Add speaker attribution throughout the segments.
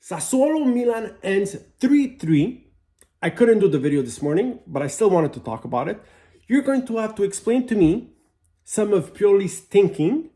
Speaker 1: Sassuolo Milan ends 3-3. I couldn't do the video this morning, but I still wanted to talk about it. You're going to have to explain to me some of Pioli's thinking,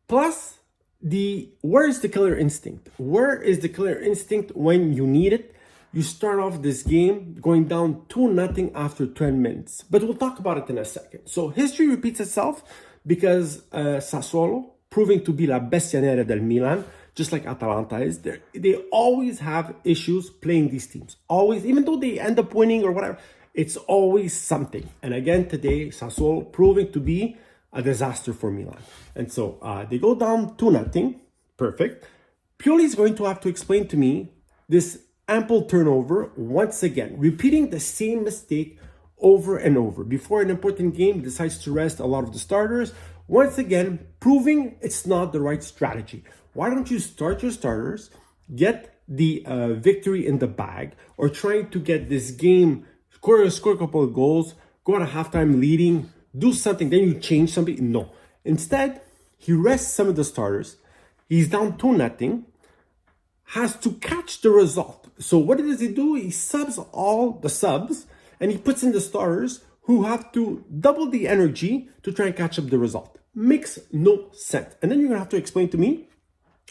Speaker 1: plus where is the killer instinct? Where is the killer instinct when you need it? You start off this game going down 2-0 after 10 minutes. But we'll talk about it in a second. So history repeats itself because Sassuolo, proving to be la bestia nera del Milan, just like Atalanta is, they always have issues playing these teams. Always, even though they end up winning or whatever, it's always something. And again, today, Sassuolo proving to be a disaster for Milan. And so they go down 2-0. Perfect. Pioli is going to have to explain to me this ample turnover once again, repeating the same mistake over and over. Before an important game, decides to rest a lot of the starters. Once again, proving it's not the right strategy. Why don't you start your starters, get the victory in the bag, or trying to get this game, score a couple of goals, go at a halftime leading, do something, then you change something? No. Instead, he rests some of the starters. He's down 2-0, has to catch the result. So what does he do? He subs all the subs, and he puts in the starters who have to double the energy to try and catch up the result. Makes no sense. And then you're going to have to explain to me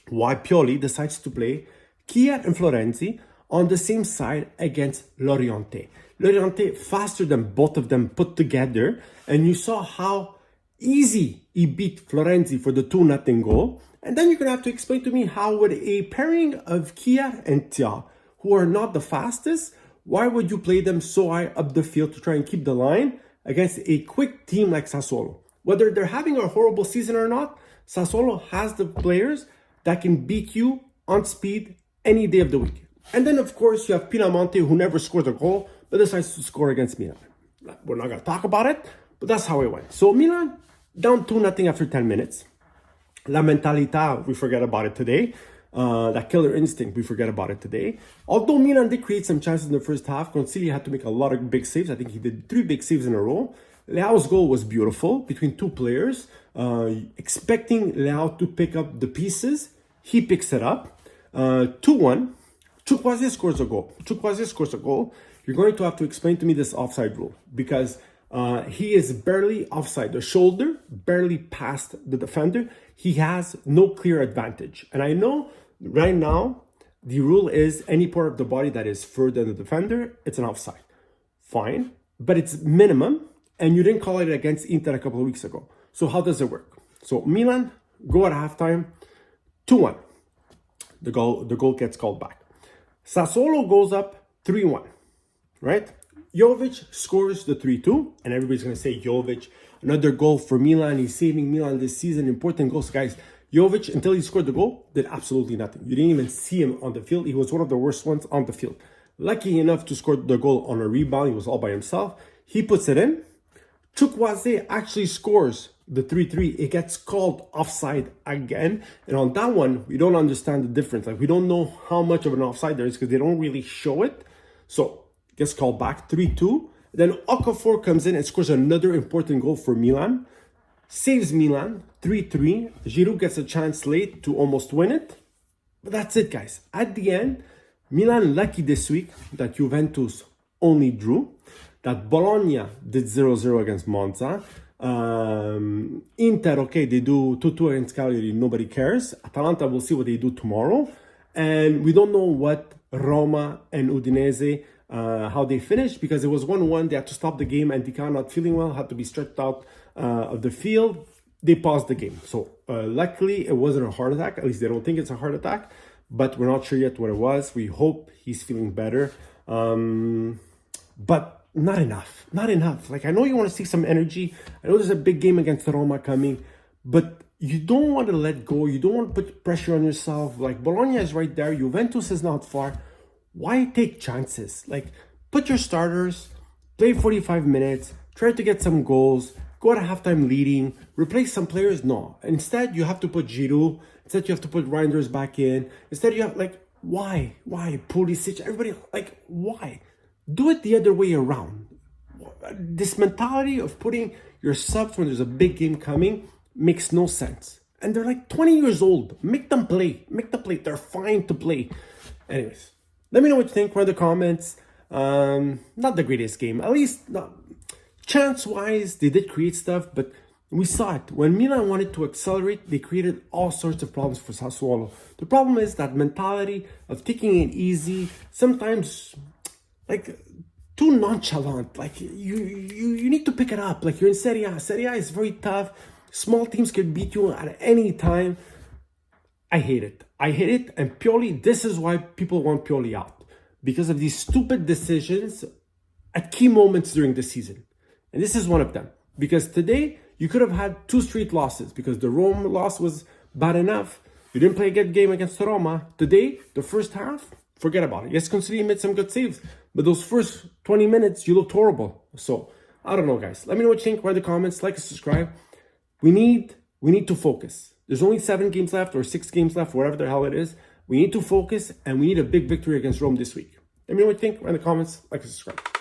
Speaker 1: why Pioli decides to play Chiesa and Florenzi on the same side against Loriente. Loriente faster than both of them put together, and you saw how easy he beat Florenzi for the 2-0 goal. And then you're going to have to explain to me how would a pairing of Chiesa and Tia, who are not the fastest, why would you play them so high up the field to try and keep the line against a quick team like Sassuolo? Whether they're having a horrible season or not, Sassuolo has the players that can beat you on speed any day of the week. And then, of course, you have Pinamonte, who never scores a goal, but decides to score against Milan. We're not going to talk about it, but that's how it went. So Milan, down 2-0 after 10 minutes. La mentalità, we forget about it today. That killer instinct, we forget about it today. Although Milan did create some chances in the first half, Consigli had to make a lot of big saves. I think he did 3 big saves in a row. Leao's goal was beautiful between 2 players. Expecting Leao to pick up the pieces, he picks it up. 2-1. Chukwueze scores a goal. You're going to have to explain to me this offside rule because he is barely offside. The shoulder barely past the defender. He has no clear advantage. And I know right now the rule is any part of the body that is further than the defender, it's an offside. Fine, but it's minimum, and you didn't call it against Inter a couple of weeks ago. So how does it work? So Milan go at halftime, 2-1. The goal gets called back. Sassuolo goes up 3-1, right? Jovic scores the 3-2, and everybody's going to say, Jovic, another goal for Milan. He's saving Milan this season. Important goals. Guys, Jovic, until he scored the goal, did absolutely nothing. You didn't even see him on the field. He was one of the worst ones on the field. Lucky enough to score the goal on a rebound. He was all by himself. He puts it in. Chukwueze actually scores the 3-3. It gets called offside again. And on that one, we don't understand the difference. Like, we don't know how much of an offside there is because they don't really show it. So, gets called back 3-2. Then Okafor comes in and scores another important goal for Milan. Saves Milan 3-3. Giroud gets a chance late to almost win it. But that's it, guys. At the end, Milan lucky this week that Juventus only drew. That Bologna did 0-0 against Monza. Inter, okay, they do 2-2 against Cagliari. Nobody cares. Atalanta, we'll see what they do tomorrow. And we don't know what Roma and Udinese how they finished because it was 1-1. They had to stop the game, and Dika, not feeling well, had to be stretched out of the field. They paused the game. So luckily, it wasn't a heart attack. At least they don't think it's a heart attack, but we're not sure yet what it was. We hope he's feeling better. But not enough. Like, I know you want to see some energy. I know there's a big game against Roma coming, but you don't want to let go. You don't want to put pressure on yourself. Like, Bologna is right there. Juventus is not far. Why take chances? Like, put your starters, play 45 minutes, try to get some goals, go at halftime leading, replace some players. No. Instead, you have to put Giroud. Instead, you have to put Reinders back in. Instead, you have, like, why? Pulisic, everybody, like, why? Do it the other way around. This mentality of putting your subs when there's a big game coming makes no sense. And they're like 20 years old. Make them play. They're fine to play. Anyways, let me know what you think. Write in the comments. Not the greatest game. At least, not chance-wise, they did create stuff, but we saw it. When Milan wanted to accelerate, they created all sorts of problems for Sassuolo. The problem is that mentality of taking it easy, sometimes like too nonchalant. Like you need to pick it up. Like you're in Serie A. Serie A is very tough. Small teams can beat you at any time. I hate it. I hate it. And Pioli, this is why people want Pioli out. Because of these stupid decisions at key moments during the season. And this is one of them. Because today, you could have had 2 straight losses. Because the Rome loss was bad enough. You didn't play a good game against Roma. Today, the first half, forget about it. Yes, Considine made some good saves. But those first 20 minutes, you looked horrible. So, I don't know, guys. Let me know what you think. Write in the comments. Like and subscribe. We need to focus. There's only 7 games left or 6 games left, whatever the hell it is. We need to focus and we need a big victory against Rome this week. Let me know what you think. Write in the comments. Like and subscribe.